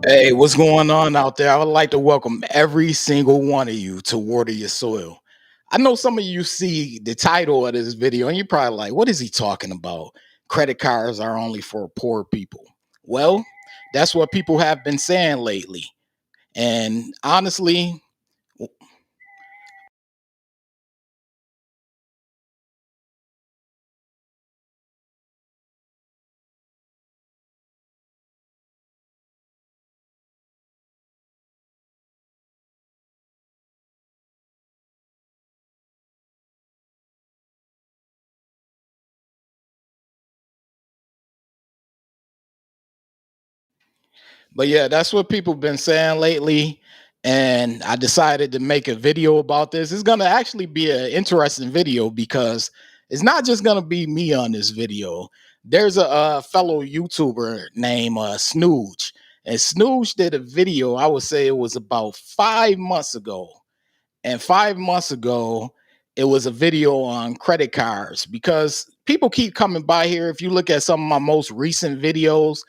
Hey, what's going on out there? I would like to welcome every single one of you to Water Your Soil. I know some of you see the title of this video and you're probably like, what is he talking about? Credit cards are only for poor people. Well, that's what people have been saying lately. And honestly, but yeah, that's what people been saying lately. And I decided to make a video about this. It's going to actually be an interesting video because it's not just going to be me on this video. There's a fellow YouTuber named Snooge. And Snooge did a video, I would say it was about 5 months ago. And 5 months ago, it was a video on credit cards because people keep coming by here. If you look at some of my most recent videos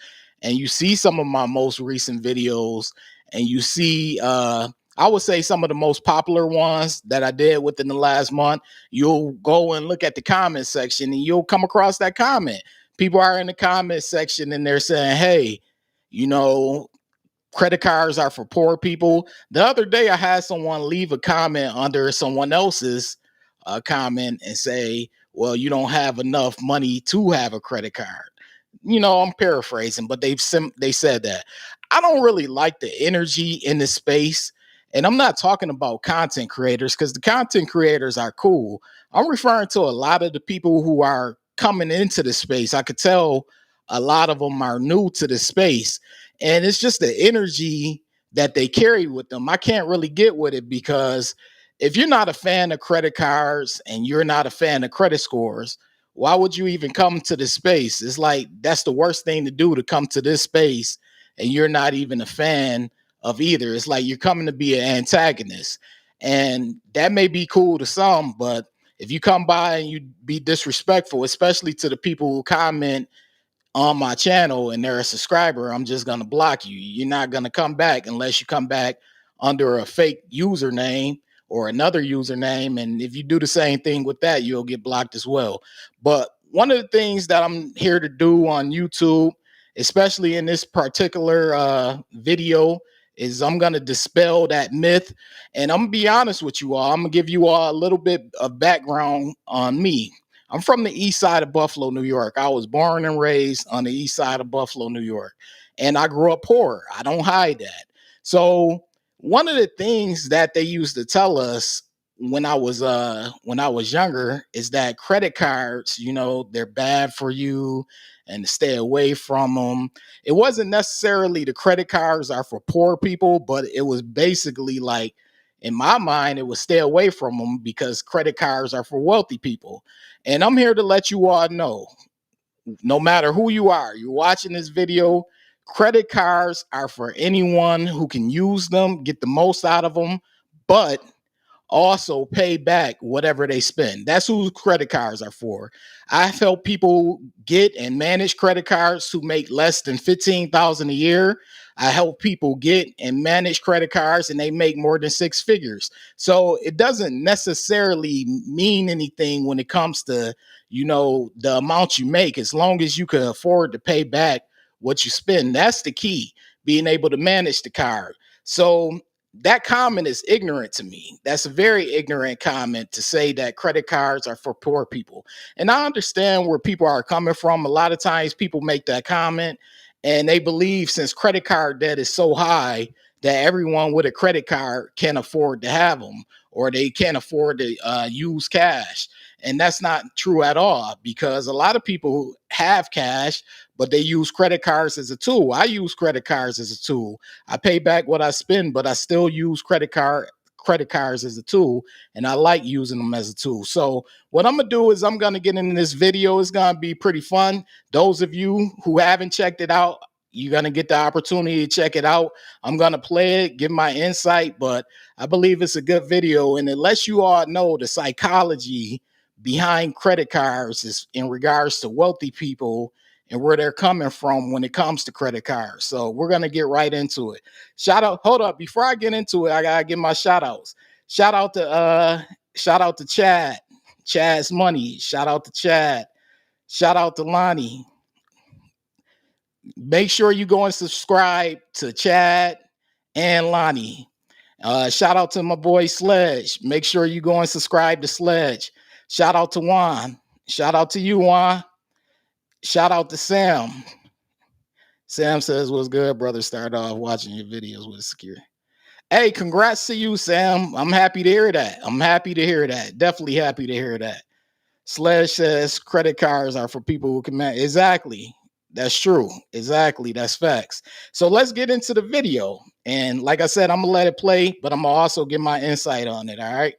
and you see some of my most recent videos and you see, I would say some of the most popular ones that I did within the last month, you'll go and look at the comment section and you'll come across that comment. People are in the comment section and they're saying, hey, you know, credit cards are for poor people. The other day, I had someone leave a comment under someone else's comment and say, well, you don't have enough money to have a credit card. I'm paraphrasing, but they said that. I don't really like the energy in this space. And I'm not talking about content creators because the content creators are cool. I'm referring to a lot of the people who are coming into the space. I could tell a lot of them are new to the space, and it's just the energy that they carry with them. I can't really get with it because if you're not a fan of credit cards and you're not a fan of credit scores, why would you even come to this space? It's like that's the worst thing to do, to come to this space and you're not even a fan of either. It's like you're coming to be an antagonist. And that may be cool to some, but if you come by and you be disrespectful, especially to the people who comment on my channel and they're a subscriber, I'm just gonna block you. You're not gonna come back unless you come back under a fake username or another username. And if you do the same thing with that, you'll get blocked as well. But one of the things that I'm here to do on YouTube, especially in this particular video, is I'm gonna dispel that myth. And I'm gonna be honest with you all. I'm gonna give you all a little bit of background on me. I'm from the east side of Buffalo, New York. I was born and raised on the east side of Buffalo, New York. And I grew up poor. I don't hide that. So one of the things that they used to tell us when I was younger is that credit cards, they're bad for you and to stay away from them. It wasn't necessarily the credit cards are for poor people, but it was basically like, in my mind, it was stay away from them because credit cards are for wealthy people. And I'm here to let you all know, no matter who you are, you're watching this video, credit cards are for anyone who can use them, get the most out of them, but also pay back whatever they spend. That's who credit cards are for. I've helped people get and manage credit cards who make less than 15,000 a year. I help people get and manage credit cards and they make more than six figures. So it doesn't necessarily mean anything when it comes to, the amount you make, as long as you can afford to pay back what you spend. That's the key, being able to manage the card. So that comment is ignorant to me. That's a very ignorant comment to say that credit cards are for poor people. And I understand where people are coming from. A lot of times people make that comment and they believe since credit card debt is so high that everyone with a credit card can afford to have them or they can't afford to use cash. And that's not true at all because a lot of people have cash, but they use credit cards as a tool. I use credit cards as a tool. I pay back what I spend, but I still use credit cards as a tool, and I like using them as a tool. So what I'm gonna do is I'm gonna get into this video. It's gonna be pretty fun. Those of you who haven't checked it out, you're gonna get the opportunity to check it out. I'm gonna play it, give my insight, but I believe it's a good video, and it lets you all know the psychology behind credit cards is in regards to wealthy people and where they're coming from when it comes to credit cards. So we're gonna get right into it. Shout out, hold up, before I get into it, I gotta give my shout outs. Shout out to Chad, Chad's Money. Shout out to Chad. Shout out to Lonnie. Make sure you go and subscribe to Chad and Lonnie. Shout out to my boy Sledge. Make sure you go and subscribe to Sledge. Shout out to Juan. Shout out to you, Juan. Shout out to Sam. Sam says, "What's good, brother? Started off watching your videos with security." Hey, congrats to you, Sam. I'm happy to hear that. I'm happy to hear that. Definitely happy to hear that. Sledge says credit cards are for people who can manage. Exactly. That's true. Exactly. That's facts. So let's get into the video. And like I said, I'm going to let it play, but I'm going to also give my insight on it. All right.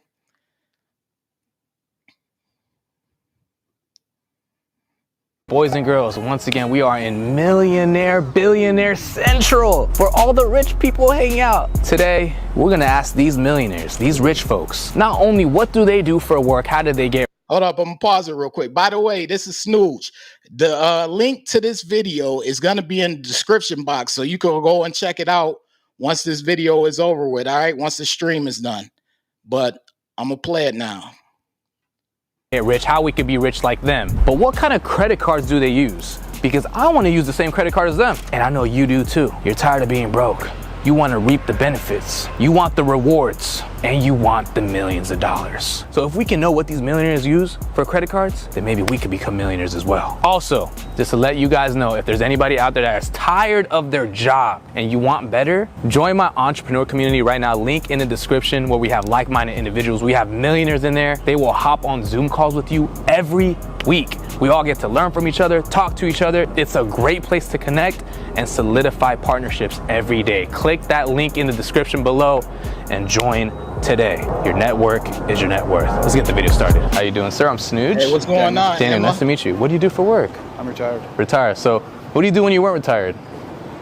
Boys and girls, once again, we are in Millionaire Billionaire Central, where all the rich people hang out. Today, we're gonna ask these millionaires, these rich folks, not only what do they do for work, how did they get... Hold up, I'm gonna pause it real quick. By the way, this is Snooge. The link to this video is gonna be in the description box, so you can go and check it out once this video is over with, all right? Once the stream is done. But I'm gonna play it now. Get rich, how we could be rich like them. But what kind of credit cards do they use? Because I want to use the same credit card as them. And I know you do too. You're tired of being broke. You want to reap the benefits. You want the rewards. And you want the millions of dollars. So if we can know what these millionaires use for credit cards, then maybe we could become millionaires as well. Also, just to let you guys know, if there's anybody out there that is tired of their job and you want better, join my entrepreneur community right now. Link in the description, where we have like-minded individuals. We have millionaires in there. They will hop on Zoom calls with you every week. We all get to learn from each other, talk to each other. It's a great place to connect and solidify partnerships every day. Click that link in the description below and join today. Your network is your net worth. Let's get the video started. How you doing, sir? I'm Snooge. Hey, what's going on? Daniel, nice to meet you. What do you do for work? I'm retired. Retired. So what do you do when you weren't retired?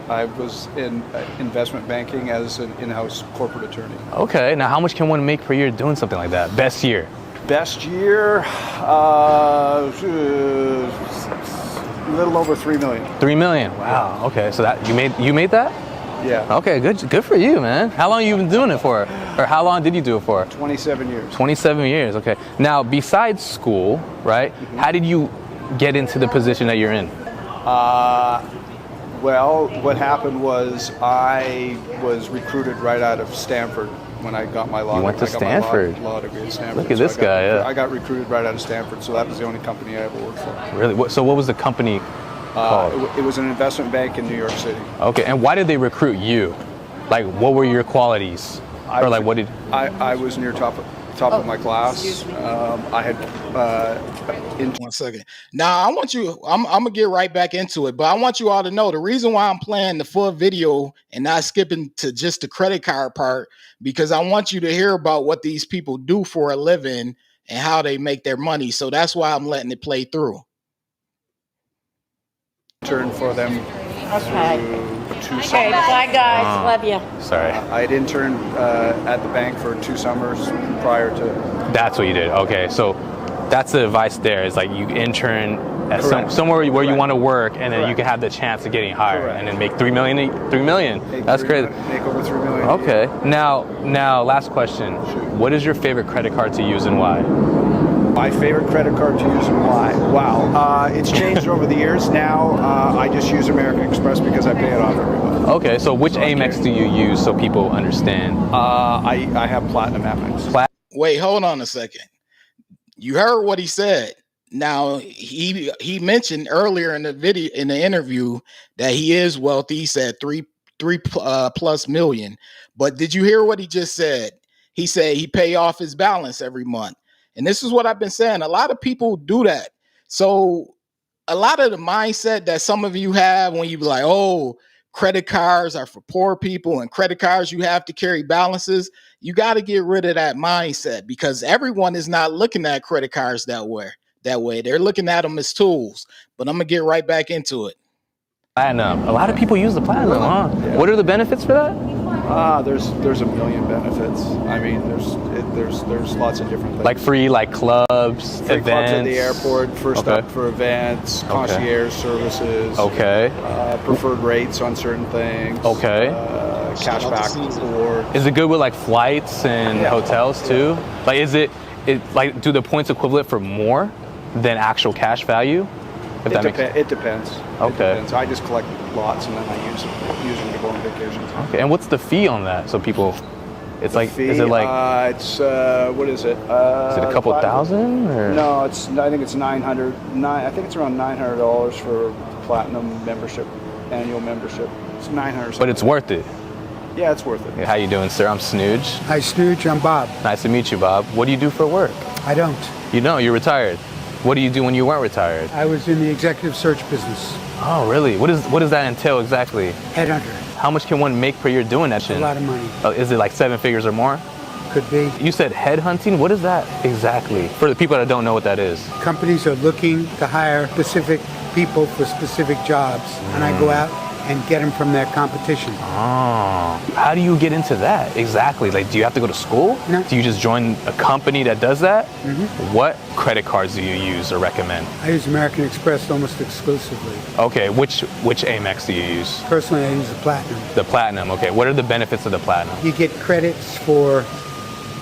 I was in investment banking as an in-house corporate attorney. Okay, now how much can one make per year doing something like that? Best year? Best year, a little over 3 million. 3 million, wow, okay, so that you made that? Yeah. Okay, good for you, man. How long have you been doing it for? Or how long did you do it for? 27 years. 27 years, okay. Now, besides school, right, how did you get into the position that you're in? Well, what happened was I was recruited right out of Stanford when I got my law degree. You went to Stanford? Law degree at Stanford. Look at this guy, yeah. I got recruited right out of Stanford, so that was the only company I ever worked for. Really? So what was the company called? It was an investment bank in New York City. Okay, and why did they recruit you? Like, what were your qualities? Or like, what did... I was near top of my class. I had... 1 second. Now I want you, I'm gonna get right back into it, but I want you all to know the reason why I'm playing the full video and not skipping to just the credit card part, because I want you to hear about what these people do for a living and how they make their money. So that's why I'm letting it play through. Interned for them. Okay, bye guys, love you. Sorry. I had interned at the bank for 2 summers prior to. That's what you did. Okay, so that's the advice there. Is like you intern at somewhere where you want to work, and then you can have the chance of getting hired, and then make 3 million. 3 million. That's crazy. Make over 3 million. Okay. Now, last question. What is your favorite credit card to use and why? My favorite credit card to use and why? Wow. It's changed over the years. Now I just use American Express because I pay it off every month. Okay, so which Amex do you use so people understand? I have Platinum Amex. Wait, hold on a second. You heard what he said. Now he mentioned earlier in the video, in the interview, that he is wealthy. He said three plus million. But did you hear what he just said? He said he pay off his balance every month. And this is what I've been saying. A lot of people do that. So a lot of the mindset that some of you have when you be like, oh, credit cards are for poor people and credit cards, you have to carry balances. You got to get rid of that mindset, because everyone is not looking at credit cards that way. They're looking at them as tools. But I'm going to get right back into it. Platinum. A lot of people use the Platinum, huh? Yeah. What are the benefits for that? There's a million benefits. I mean, there's lots of different things. Like free clubs, Free events. clubs at the airport, first Okay. up for events, concierge services. Okay. Preferred rates on certain things. Okay. Cashback reward. Is it good with like flights and hotels too? Like, is it like, do the points equivalent for more than actual cash value? If that makes sense. It depends. Okay. It depends. I just collect lots and then I use them to go on vacations. Okay. And what's the fee on that? So people, it's like, is it like? It's what is it? Is it a couple thousand? Or? No, I think it's $900. I think it's around $900 for platinum membership, annual membership. It's $900. But it's worth it. Yeah, it's worth it. How you doing, sir? I'm Snooge. Hi, Snooge. I'm Bob. Nice to meet you, Bob. What do you do for work? I don't. You know, you're retired. What do you do when you weren't retired? I was in the executive search business. Oh, really? What does that entail exactly? Headhunter. How much can one make per year doing that shit? A lot of money. Oh, is it like 7 figures or more? Could be. You said headhunting? What is that exactly? For the people that don't know what that is. Companies are looking to hire specific people for specific jobs, and I go out and get them from their competition. Oh, how do you get into that exactly? Like, do you have to go to school? No. Do you just join a company that does that? What credit cards do you use or recommend? I use American Express almost exclusively. Okay, which Amex do you use? Personally, I use the Platinum. The Platinum, okay. What are the benefits of the Platinum? You get credits for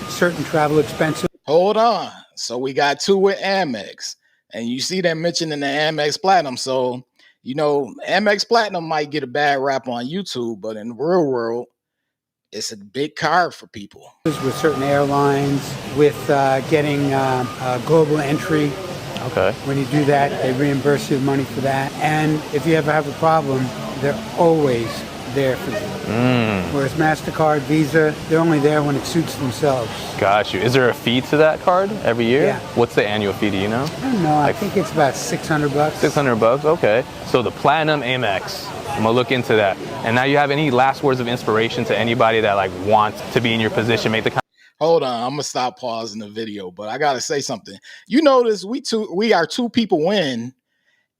certain travel expenses. Hold on. So we got two with Amex, and you see them mentioning the Amex Platinum. So, you know, Amex Platinum might get a bad rap on YouTube, but in the real world, it's a big card for people. With certain airlines, with getting global entry. Okay. When you do that, they reimburse you money for that. And if you ever have a problem, they're always there for you. Whereas MasterCard, Visa, they're only there when it suits themselves. Got you. Is there a fee to that card every year? Yeah. What's the annual fee, do you know? I don't know, I think it's about $600. $600, okay. So the Platinum Amex, I'm gonna look into that. And now you have any last words of inspiration to anybody that like wants to be in your position, make the kind. Hold on, I'm gonna stop pausing the video, but I gotta say something. You notice we are two people in,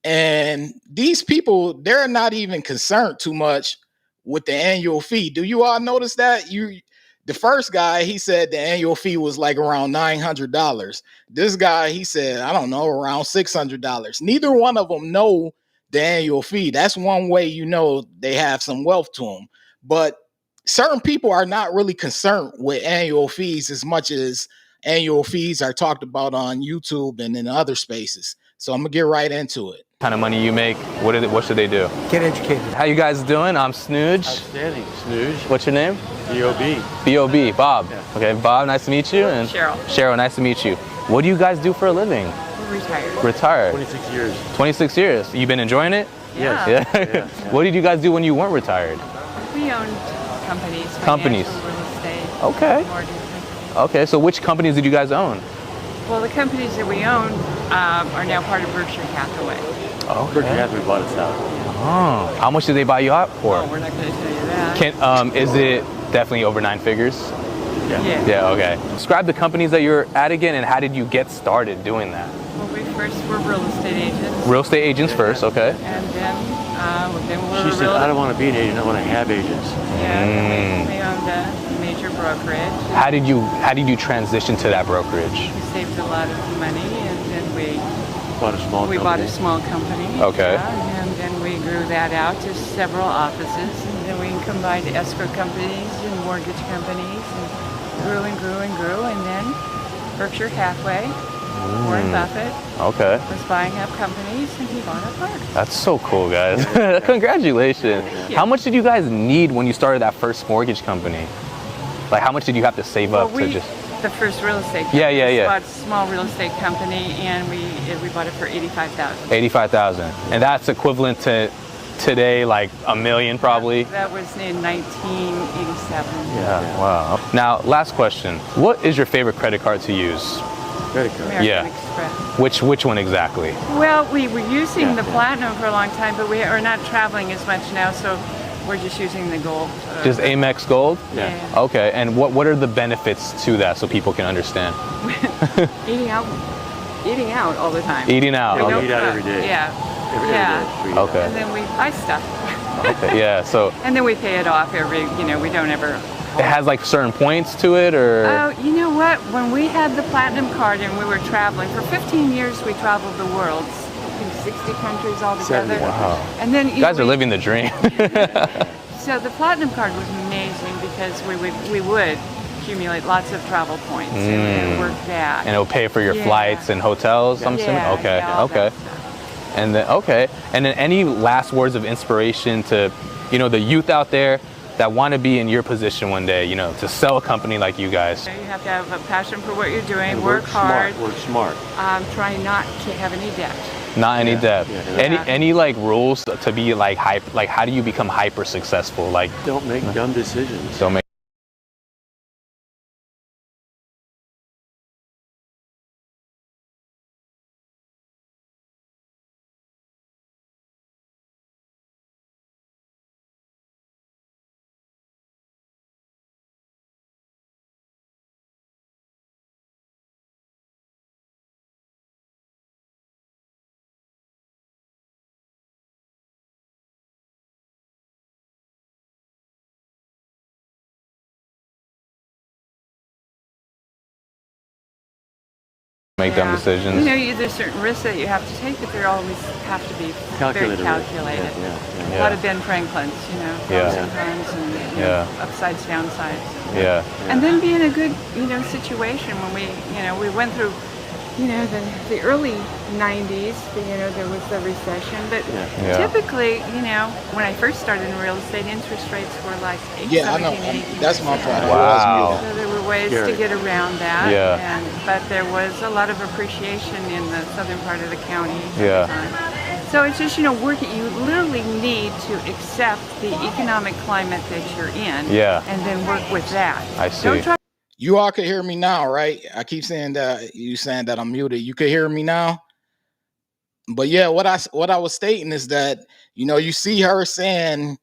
and these people, they're not even concerned too much with the annual fee. Do you all notice that? The first guy, he said the annual fee was like around $900. This guy, he said, I don't know, around $600. Neither one of them know the annual fee. That's one way you know they have some wealth to them. But certain people are not really concerned with annual fees as much as annual fees are talked about on YouTube and in other spaces. So I'm gonna get right into it. Kind of money you make, what should they do? Get educated. How you guys doing? I'm Snooge. Outstanding, Snooge. What's your name? B.O.B. B.O.B. Bob. Yeah. Okay, Bob, nice to meet you. And Cheryl. Cheryl, nice to meet you. What do you guys do for a living? We're retired. Retired. 26 years. 26 years. You been enjoying it? Yeah. Yeah. What did you guys do when you weren't retired? We owned companies. Companies. financial, Real estate. Okay. Mortgage companies. Okay, so which companies did you guys own? Well, the companies that we own are now part of Berkshire Hathaway. Berkshire Hathaway bought us out. Oh, how much did they buy you out for? Oh, we're not going to tell you that. Is it definitely over 9 figures? Yeah. Yeah, okay. Describe the companies that you're at again and how did you get started doing that? Well, we first were real estate agents. Real estate agents first, okay. And then we were She said, I don't want to be an agent, I want to have agents. Yeah, and we owned a major brokerage. How did you transition to that brokerage? We saved a lot of money, and then we Bought a small company. bought a small company. Okay. Yeah, and then we grew that out to several offices, and then we combined escrow companies and mortgage companies, and grew and grew and grew, and then Berkshire Hathaway, Warren Buffett, Okay. was buying up companies, and he bought up ours. That's so cool, guys. Congratulations. you. How much did you guys need when you started that first mortgage company? Like, how much did you have to save up to just... The first real estate company. Yeah, yeah, yeah. We bought a small real estate company, and we bought it for $85,000. 85,000. And that's equivalent to today, like $1 million probably? That was in 1987. Yeah, wow. Now, last question. What is your favorite credit card to use? Credit card. American Yeah. Express. Which one exactly? Well, we were using Yeah, the yeah. Platinum for a long time, but we are not traveling as much now, so we're just using the Gold. Just Amex Gold? Yeah. Okay, and what are the benefits to that so people can understand? Eating out all the time. Eating out. We Yeah, we don't eat out cook. every day. Yeah. Every Yeah. day. We eat Okay. And then we buy stuff. Okay, yeah. So And then we pay it off every, we don't ever. it has like certain points to it, or? Oh, you know what? When we had the platinum card and we were traveling, for 15 years we traveled the world, I think 60 countries altogether. Wow. And then You guys are living the dream. So the platinum card was amazing because we would accumulate lots of travel points and it worked that. And it'll pay for your Yeah. flights and hotels, I'm assuming? Yeah, Okay, yeah, all okay. that stuff. And then any last words of inspiration to, the youth out there that want to be in your position one day, to sell a company like you guys? You have to have a passion for what you're doing, And work hard, Work smart. try not to have any debt. Not any debt. Yeah. Any like rules to be like how do you become hyper successful? Like Don't make dumb decisions. don't make dumb decisions. There's certain risks that you have to take, but they always have to be Calculated very risk. calculated. Yeah. A lot of Ben Franklin's, Yeah. pros and cons and upsides, downsides. Yeah. And then be in a good, situation when we went through, the early 90s, there was the recession. But Yeah. typically, when I first started in real estate, interest rates were like 8, Yeah, I know. 17, 18%. That's my fault. I Wow. was muted. So there were ways Scary. to get around that. Yeah. But there was a lot of appreciation in the southern part of the county at Yeah. the time. So it's just, working. You literally need to accept the economic climate that you're in. Yeah. And then work with that. I see. Don't try. You all can hear me now, right? I keep saying that you saying that I'm muted. You can hear me now. But yeah, what I was stating is that you see her saying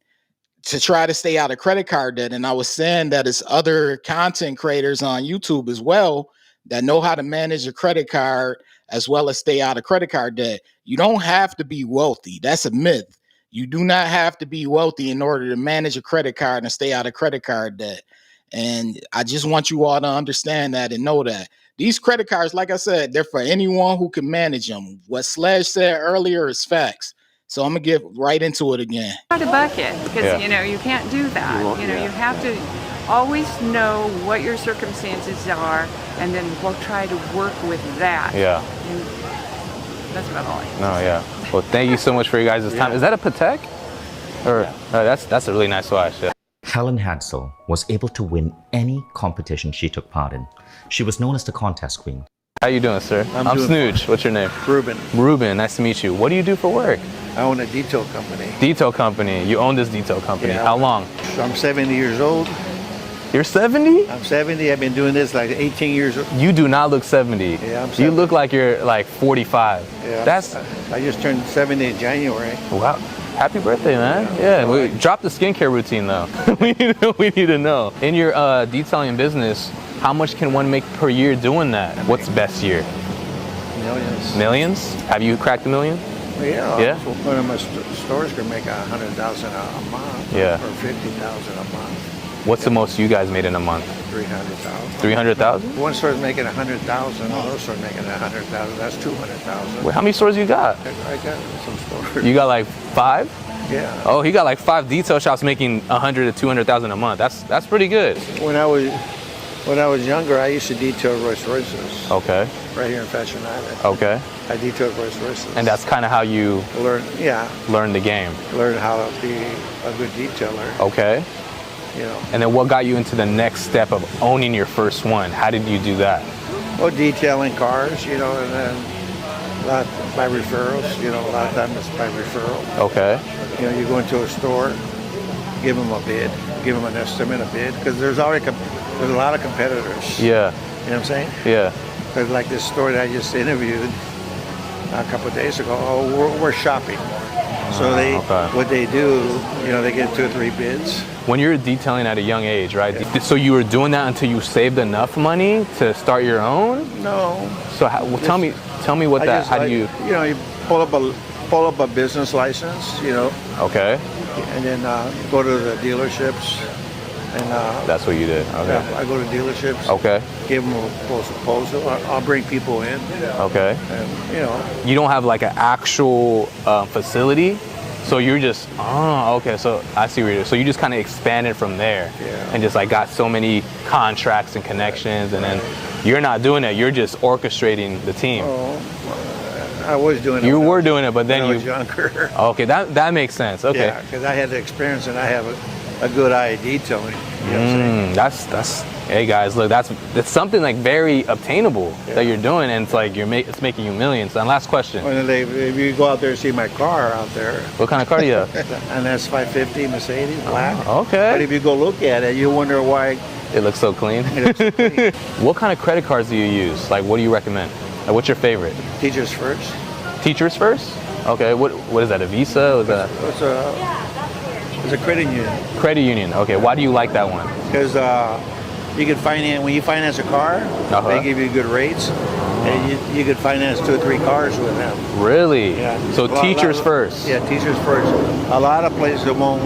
to try to stay out of credit card debt, and I was saying that it's other content creators on YouTube as well that know how to manage a credit card as well as stay out of credit card debt. You don't have to be wealthy. That's a myth. You do not have to be wealthy in order to manage a credit card and stay out of credit card debt. And I just want you all to understand that and know that these credit cards, like I said, they're for anyone who can manage them. What Sledge said earlier is facts. So I'm gonna get right into it again. Try to bucket because Yeah. you can't do that. You won't- You yeah. have to always know what your circumstances are, and then we'll try to work with that. Yeah. And that's about all I can No, yeah. Well, thank you so much for you guys' time. Yeah. Is that a Patek? Or that's a really nice watch. Yeah. Helen Hansel was able to win any competition she took part in. She was known as the contest queen. How you doing, sir? I'm I'm doing Snooge. What's your name? Ruben, Ruben. Nice to meet you. What do you do for work? I own a detail company. Detail company. You own this detail company. Yeah. How long? I'm 70 years old. You're 70? I'm 70. I've been doing this like 18 years old. You do not look 70. Yeah, I'm You 70. look like you're like 45. Yeah. That's I just turned 70 in January. wow. Happy birthday, man. Yeah. Drop the skincare routine though. we need to know. In your detailing business, how much can one make per year doing that? What's best year? Millions. Millions? Have you cracked a million? Yeah. Yeah? So one of my stores can make 100,000 a month. Yeah. Or 50,000 a month. What's the most you guys made in a month? 300,000. 300,000? One store's making 100,000. Another store's making 100,000. That's 200,000. Wait, how many stores you got? I got some stores. You got like 5? Yeah. Oh, he got like 5 detail shops making 100 to 200,000 a month. That's pretty good. When I was younger, I used to detail Rolls Royces Okay. right here in Fashion Island. Okay. I detailed Rolls Royces. And that's kind of how you learn the game. how to be a good detailer. Okay. And then what got you into the next step of owning your first one? How did you do that? Well, detailing cars, and then a lot by referrals. A lot of times it's by referral. Okay. You go into a store, give them a bid, give them an estimate, a bid, because there's a lot of competitors. Yeah. You know what I'm saying? Yeah. Because like this store that I just interviewed a couple of days ago, we're shopping. So what they do, they get 2 or 3 bids. When you're detailing at a young age, right? Yeah. So you were doing that until you saved enough money to start your own? No. So tell me what that. How do you? You pull up a business license. Okay. and then go to the dealerships. And That's what you did. Okay. yeah, I go to dealerships. Okay. Give them a proposal. I'll bring people in. Okay. And, you know. You don't have like an actual facility, so you're just okay. So I see where you're. So you just kind of expanded from there, Yeah. and just like got so many contracts and connections, and then you're not doing it. You're just orchestrating the team. I was doing it. You when I were was- doing it, but then when I was you. younger. Okay, that makes sense. Okay. Yeah, because I had the experience and I have a good ID, Tony. You know what I'm saying? That's. Hey guys, look, that's something like very obtainable that you're doing, and it's like it's making you millions. And last question. When if you go out there and see my car out there, What kind of car do you have? and that's 550 Mercedes, black. Okay. But if you go look at it, you wonder why It looks so clean. it looks so clean. What kind of credit cards do you use? Like, what do you recommend? Like, what's your favorite? Teachers first. Teachers first? Okay. What is that? A Visa? Was that It's a credit union. a credit union? Okay. Why do you like that one? Because you can finance, when you finance a car, they give you good rates. And you could finance 2 or 3 cars with them. Really? Yeah. So teachers first. Yeah, teachers first. A lot of places won't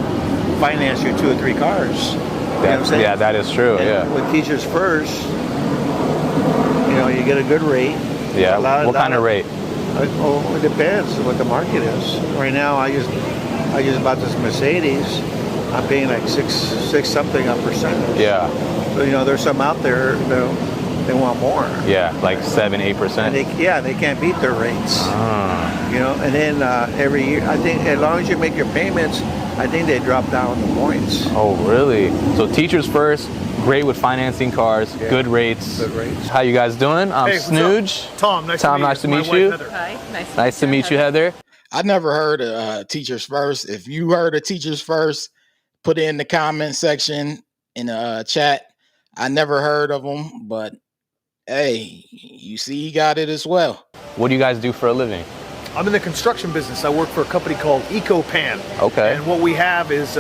finance you 2 or 3 cars. You know what I'm saying? Yeah, that is true. And Yeah. with teachers first, you know, you get a good rate. Yeah. A What kind of rate? Oh, it depends what the market is. Right now, I just bought this Mercedes. I'm paying like six something a percent. Yeah. So you know, there's some out there that they want more. Yeah. Like 7-8%. And they can't beat their rates. You know, and then every year, I think as long as you make your payments, I think they drop down the points. Oh, really? So teachers first. Great with financing cars. Yeah. Good rates. Good rates. How you guys doing? I'm Hey, what's up? Snooge. Tom, nice to meet you. Nice to My meet wife, you. Heather. Hi, Nice to meet you, Heather. I never heard of Teachers First. If you heard of Teachers First, put it in the comment section in the chat. I never heard of them, but hey, you see, he got it as well. What do you guys do for a living? I'm in the construction business. I work for a company called EcoPan. Okay. And what we have is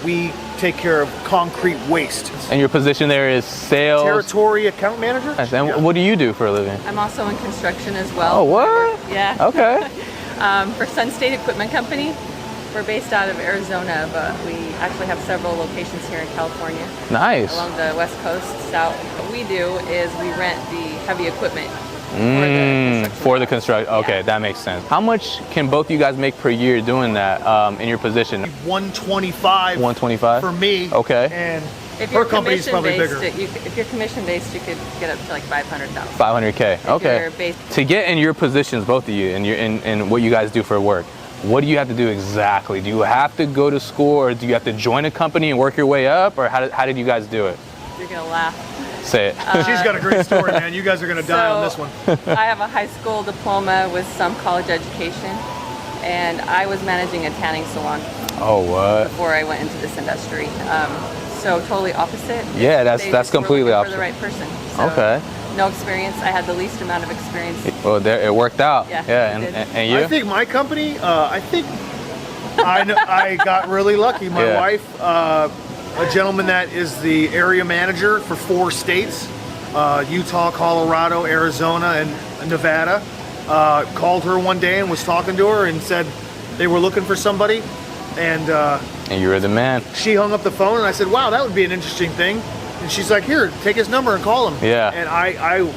we take care of concrete waste. And your position there is sales. Territory account manager. Nice. And what do you do for a living? I'm also in construction as well. Oh, what? Yeah. Okay. For Sun State Equipment Company. We're based out of Arizona, but we actually have several locations here in California Nice. along the west coast. South. What we do is we rent the heavy equipment For the construction. Okay, Yeah. that makes sense. How much can both you guys make per year doing that in your position? 125. 125? For me. Okay. And If her you're company's probably bigger. commission-based, if you're commission-based, you could get up to like 500,000. 500K. Okay. you're based- To get in your positions, both of you, and in what you guys do for work, what do you have to do exactly? Do you have to go to school, or do you have to join a company and work your way up, or how did you guys do it? You're gonna laugh. Say it. She's got a great story, man. You guys are going to die on this one. I have a high school diploma with some college education, and I was managing a tanning salon Oh, what? before I went into this industry. So totally opposite. Yeah, that's They just were completely looking opposite. For the right person. So Okay. No experience. I had the least amount of experience. Well, there it worked out. Yeah, Yeah, it did. and you? I think my company, I got really lucky. My Yeah. wife, a gentleman that is the area manager for 4 states, Utah, Colorado, Arizona, and Nevada, called her one day and was talking to her and said they were looking for somebody. And And you were the man. she hung up the phone and I said, wow, that would be an interesting thing. And she's like, here, take his number and call him. Yeah. And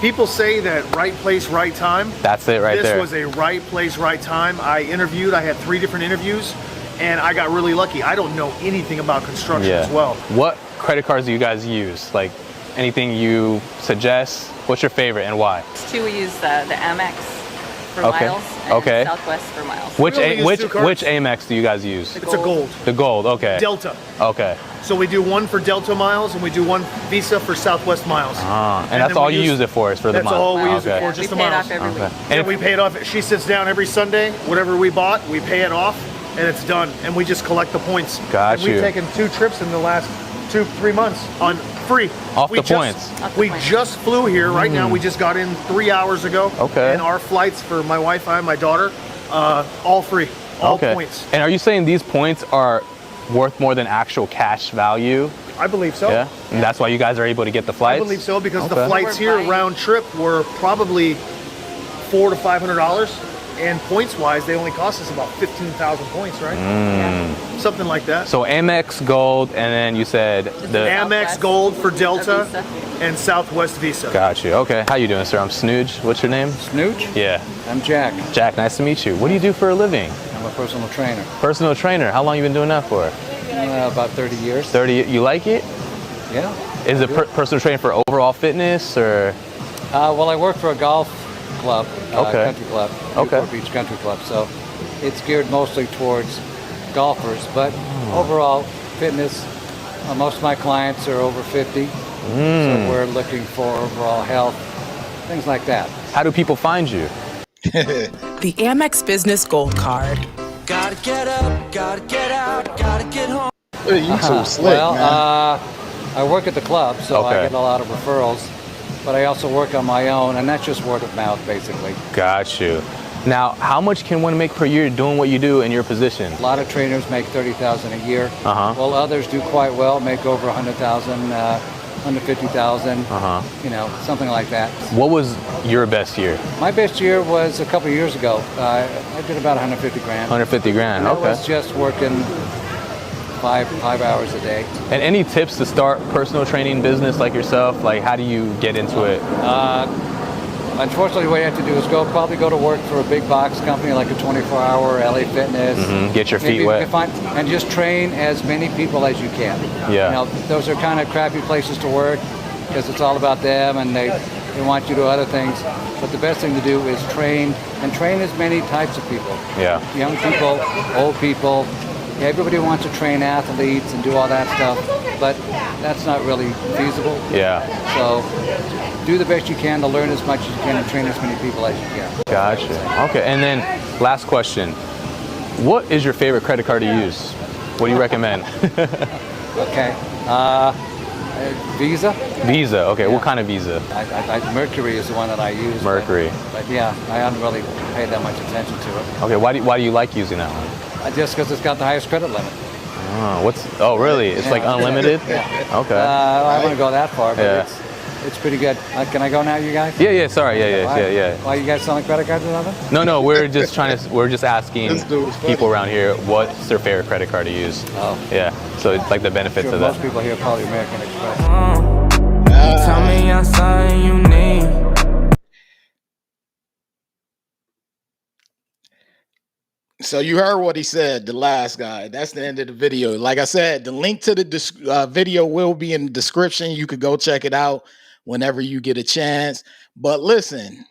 people say that right place, right time. That's it right there. This was a right place, right time. I had 3 different interviews, and I got really lucky. I don't know anything about construction as well. What credit cards do you guys use? Like anything you suggest? What's your favorite and why? We use the Amex for Okay. miles and Okay. Southwest for miles. Which only use 2 cards. which Amex do you guys use? It's a gold. The gold. Okay. Delta. Okay. So we do one for Delta miles, and we do one Visa for Southwest miles. And that's then all we you use it for is for the That's miles. all we use it Okay. for, just we the pay it miles. off every week. And And we pay it off. She sits down every Sunday. Whatever we bought, we pay it off, and it's done. And we just collect the points. Got and you. We've taken 2 trips in the last 2-3 months on free. Off We the points. Off the We points. just flew here right now. We just got in 3 hours ago. Okay. And our flights for my wife and my daughter, all free, all Okay. points. And are you saying these points are worth more than actual cash value? I believe so. Yeah. And that's why you guys are able to get the I flights? believe so because the Okay. flights We're here buying- round trip were probably $400 to $500. and points-wise, they only cost us about 15,000 points, right? Something like that. So Amex Gold, and then you said the Amex Gold for Delta and Southwest Visa. Got you. Okay. How you doing, sir? I'm Snooge. What's your name? Snooge? Yeah. I'm Jack. Jack, nice to meet you. What do you do for a living? I'm a personal trainer. Personal trainer. How long you been doing that for? About 30 years. 30. You like it? Yeah. Is it personal training for overall fitness or? Well, I work for a golf club, country club, Newport Beach Country Club. So it's geared mostly towards golfers, but overall fitness. Most of my clients are over 50, so we're looking for overall health, things like that. How do people find you? The Amex Business Gold Card. Gotta get up, gotta get out, gotta get home. You so slick, man. I work at the club, so I get a lot of referrals, but I also work on my own, and that's just word of mouth, basically. Got you. Now, how much can one make per year doing what you do in your position? A lot of trainers make $30,000 a year, while others do quite well, make over $100,000, $150,000, you know, something like that. What was your best year? My best year was a couple of years ago. I did about 150 grand. 150 grand, and I was just working five hours a day. And any tips to start personal training business like yourself? Like, how do you get into it? Unfortunately, what you have to do is probably go to work for a big box company like a 24-hour LA Fitness. Get your feet wet. And just train as many people as you can. Yeah. You know, those are kind of crappy places to work because it's all about them and they want you to do other things. But the best thing to do is train as many types of people. Yeah. Young people, old people. Everybody wants to train athletes and do all that stuff, but that's not really feasible. Yeah. So do the best you can to learn as much as you can and train as many people as you can. Gotcha. Okay, and then last question. What is your favorite credit card to use? What do you recommend? Okay. Visa. Visa. Okay, what kind of Visa? Mercury is the one that I use. Mercury. But yeah, I haven't really paid that much attention to it. Okay, why do you like using that one? Just because it's got the highest credit limit. Oh, really? It's like unlimited? Yeah. Okay. I wouldn't go that far, but it's pretty good. Can I go now, you guys? Yeah, sorry. Yeah. Why, you guys selling credit cards or something? No, we're just asking people around here what's their favorite credit card to use. Oh. Yeah, so it's like the benefits of that. Most people here are probably American Express. Tell me I'm something you need. So you heard what he said, the last guy. That's the end of the video. Like I said, the link to the video will be in the description. You could go check it out whenever you get a chance. But listen,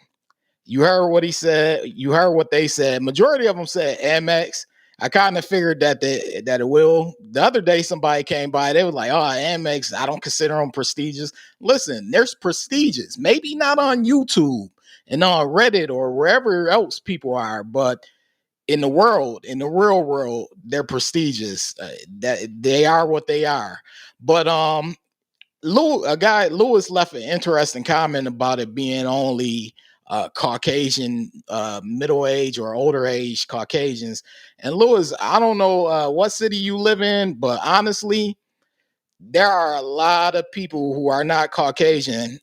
you heard what he said. You heard what they said. Majority of them said Amex. I kind of figured that it will. The other day, somebody came by. They were like, "Oh, Amex. I don't consider them prestigious." Listen, there's prestigious. Maybe not on YouTube and on Reddit or wherever else people are, but in the real world, they're prestigious. That they are what they are. But Lewis left an interesting comment about it being only Caucasian, middle age or older age Caucasians. And Lewis, I don't know what city you live in, but honestly, there are a lot of people who are not Caucasian,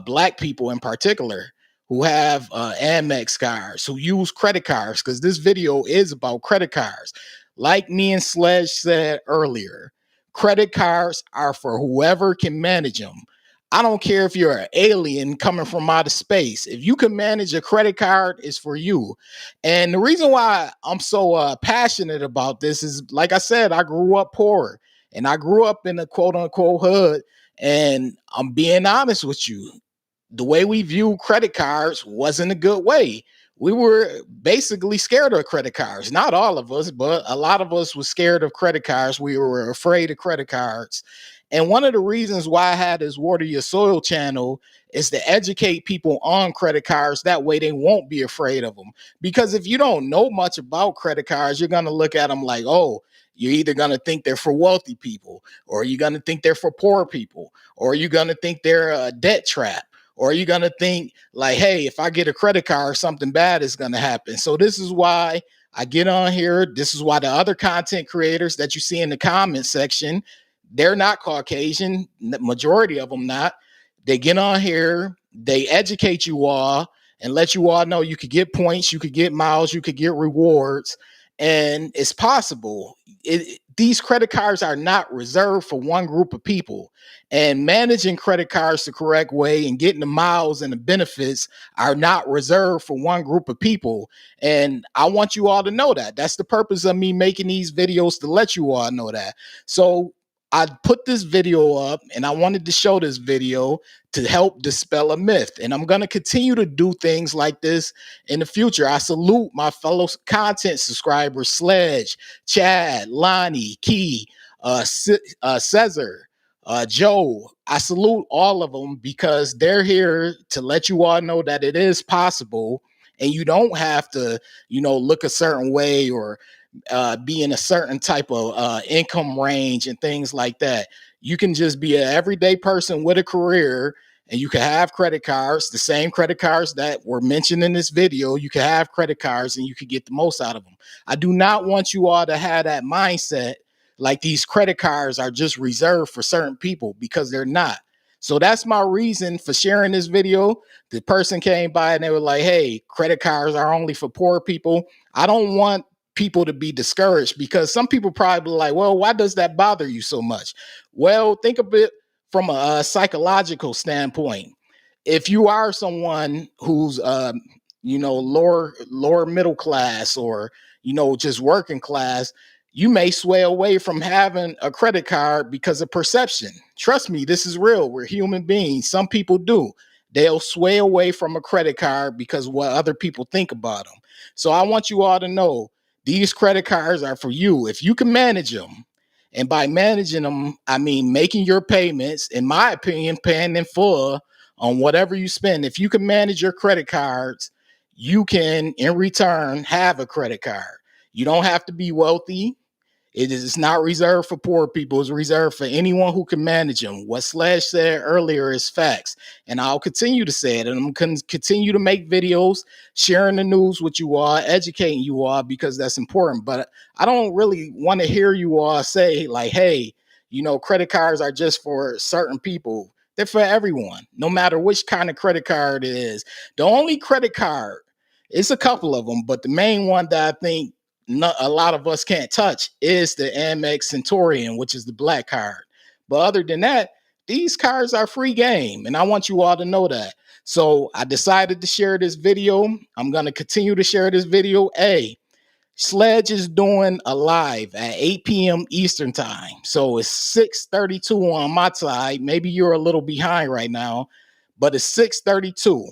black people in particular, who have Amex cards, who use credit cards, because this video is about credit cards. Like me and Sledge said earlier, credit cards are for whoever can manage them. I don't care if you're an alien coming from outer space. If you can manage a credit card, it's for you. And the reason why I'm so passionate about this is, like I said, I grew up poor and I grew up in a quote unquote hood. And I'm being honest with you. The way we view credit cards wasn't a good way. We were basically scared of credit cards. Not all of us, but a lot of us were scared of credit cards. We were afraid of credit cards. And one of the reasons why I had this Water Your Soil channel is to educate people on credit cards. That way they won't be afraid of them. Because if you don't know much about credit cards, you're going to look at them like, oh, you're either going to think they're for wealthy people, or you're going to think they're for poor people, or you're going to think they're a debt trap. Or are you going to think like, hey, if I get a credit card, something bad is going to happen. So this is why I get on here. This is why the other content creators that you see in the comment section, they're not Caucasian. The majority of them not. They get on here. They educate you all. and let you all know you could get points, you could get miles, you could get rewards, and it's possible. These credit cards are not reserved for one group of people, and managing credit cards the correct way and getting the miles and the benefits are not reserved for one group of people. And I want you all to know that. That's the purpose of me making these videos, to let you all know that. So I put this video up and I wanted to show this video to help dispel a myth. And I'm going to continue to do things like this in the future. I salute my fellow content subscribers, Sledge, Chad, Lonnie, Key, Cesar, Joe. I salute all of them because they're here to let you all know that it is possible, and you don't have to, look a certain way or be in a certain type of income range and things like that. You can just be an everyday person with a career, and you can have credit cards, the same credit cards that were mentioned in this video. You can have credit cards and you can get the most out of them. I do not want you all to have that mindset like these credit cards are just reserved for certain people, because they're not. So that's my reason for sharing this video. The person came by and they were like, hey, credit cards are only for poor people. I don't want people to be discouraged, because some people probably like, well, why does that bother you so much? Well, think of it from a psychological standpoint. If you are someone who's lower middle class, or just working class, you may sway away from having a credit card because of perception. Trust me, this is real. We're human beings. Some people do. They'll sway away from a credit card because of what other people think about them. So I want you all to know, these credit cards are for you if you can manage them. And by managing them, I mean making your payments, in my opinion, paying in full on whatever you spend. If you can manage your credit cards, you can, in return, have a credit card. You don't have to be wealthy. It's not reserved for poor people. It's reserved for anyone who can manage them. What Slash said earlier is facts. And I'll continue to say it. And I'm going to continue to make videos, sharing the news with you all, educating you all, because that's important. But I don't really want to hear you all say like, hey, credit cards are just for certain people. They're for everyone, no matter which kind of credit card it is. The only credit card, it's a couple of them, but the main one that I think a lot of us can't touch is the Amex Centurion, which is the black card. But other than that, these cards are free game, and I want you all to know that. So I decided to share this video. I'm going to continue to share this video. Sledge is doing a live at 8 p.m. Eastern time. So it's 6:32 on my side. Maybe you're a little behind right now, but it's 6:32.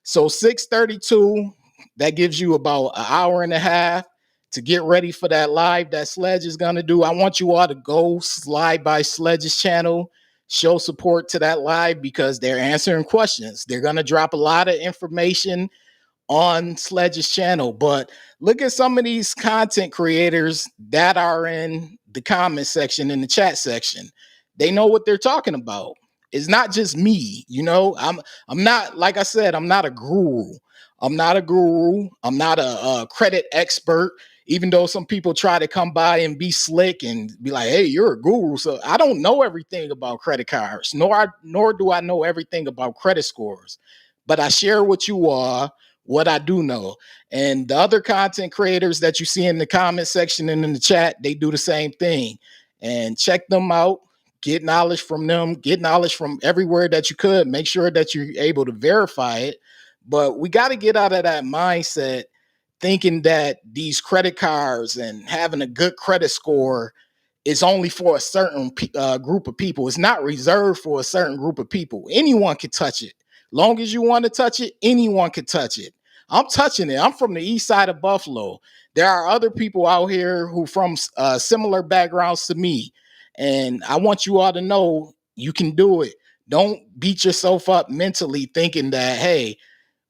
So 6:32, that gives you about an hour and a half to get ready for that live that Sledge is going to do. I want you all to go slide by Sledge's channel, show support to that live, because they're answering questions. They're going to drop a lot of information on Sledge's channel. But look at some of these content creators that are in the comment section, in the chat section. They know what they're talking about. It's not just me, I'm not, like I said, I'm not a guru. I'm not a credit expert, even though some people try to come by and be slick and be like, hey, you're a guru. So I don't know everything about credit cards, nor do I know everything about credit scores. But I share with you all what I do know. And the other content creators that you see in the comment section and in the chat, they do the same thing. And check them out. Get knowledge from them. Get knowledge from everywhere that you could. Make sure that you're able to verify it. But we got to get out of that mindset thinking that these credit cards and having a good credit score is only for a certain group of people. It's not reserved for a certain group of people. Anyone can touch it. Long as you want to touch it, anyone can touch it. I'm touching it. I'm from the east side of Buffalo. There are other people out here who from similar backgrounds to me. And I want you all to know you can do it. Don't beat yourself up mentally thinking that, hey,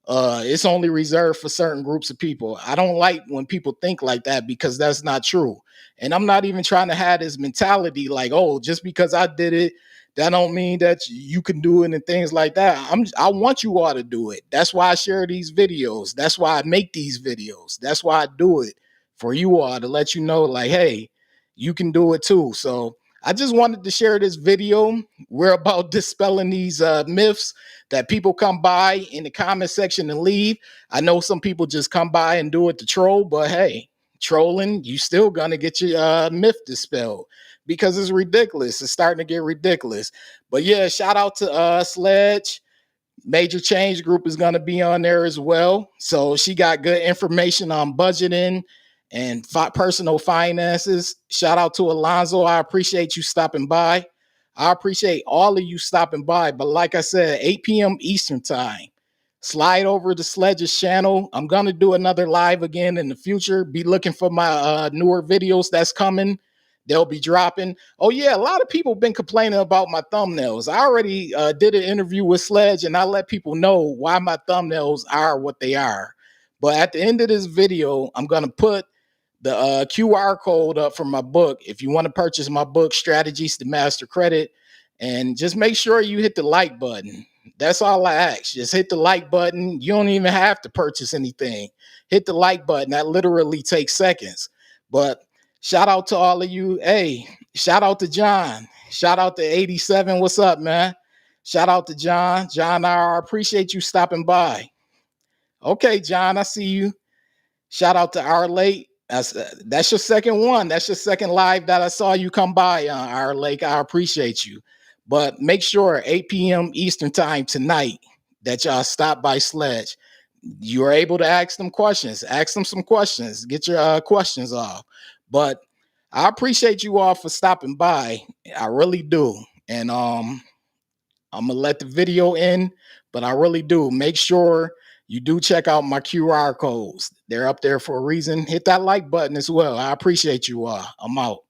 it's only reserved for certain groups of people. I don't like when people think like that, because that's not true. And I'm not even trying to have this mentality like, oh, just because I did it, that don't mean that you can do it and things like that. I want you all to do it. That's why I share these videos. That's why I make these videos. That's why I do it, for you all, to let you know like, hey, you can do it too. So I just wanted to share this video. We're about dispelling these myths that people come by in the comment section and leave. I know some people just come by and do it to troll, but hey, trolling, you still gonna get your myth dispelled because it's ridiculous. It's starting to get ridiculous. But yeah, shout out to Sledge. Major Change Group is going to be on there as well. So she got good information on budgeting and personal finances. Shout out to Alonzo. I appreciate you stopping by. I appreciate all of you stopping by. But like I said, 8 p.m. Eastern time. Slide over to Sledge's channel. I'm going to do another live again in the future. Be looking for my newer videos that's coming. They'll be dropping. Oh, yeah, a lot of people been complaining about my thumbnails. I already did an interview with Sledge, and I let people know why my thumbnails are what they are. But at the end of this video, I'm going to put the QR code up for my book. If you want to purchase my book, Strategies to Master Credit, and just make sure you hit the like button. That's all I ask. Just hit the like button. You don't even have to purchase anything. Hit the like button. That literally takes seconds. But shout out to all of you. Hey, shout out to John. Shout out to 87. What's up, man? Shout out to John. John, I appreciate you stopping by. Okay, John, I see you. Shout out to our late. That's your second one. That's your second live that I saw you come by, our lake. I appreciate you. But make sure 8 p.m. Eastern time tonight that y'all stop by Sledge. You're able to ask them questions. Ask them some questions. Get your questions off. But I appreciate you all for stopping by. I really do. And I'm gonna let the video end, but I really do. Make sure you do check out my QR codes. They're up there for a reason. Hit that like button as well. I appreciate you all. I'm out.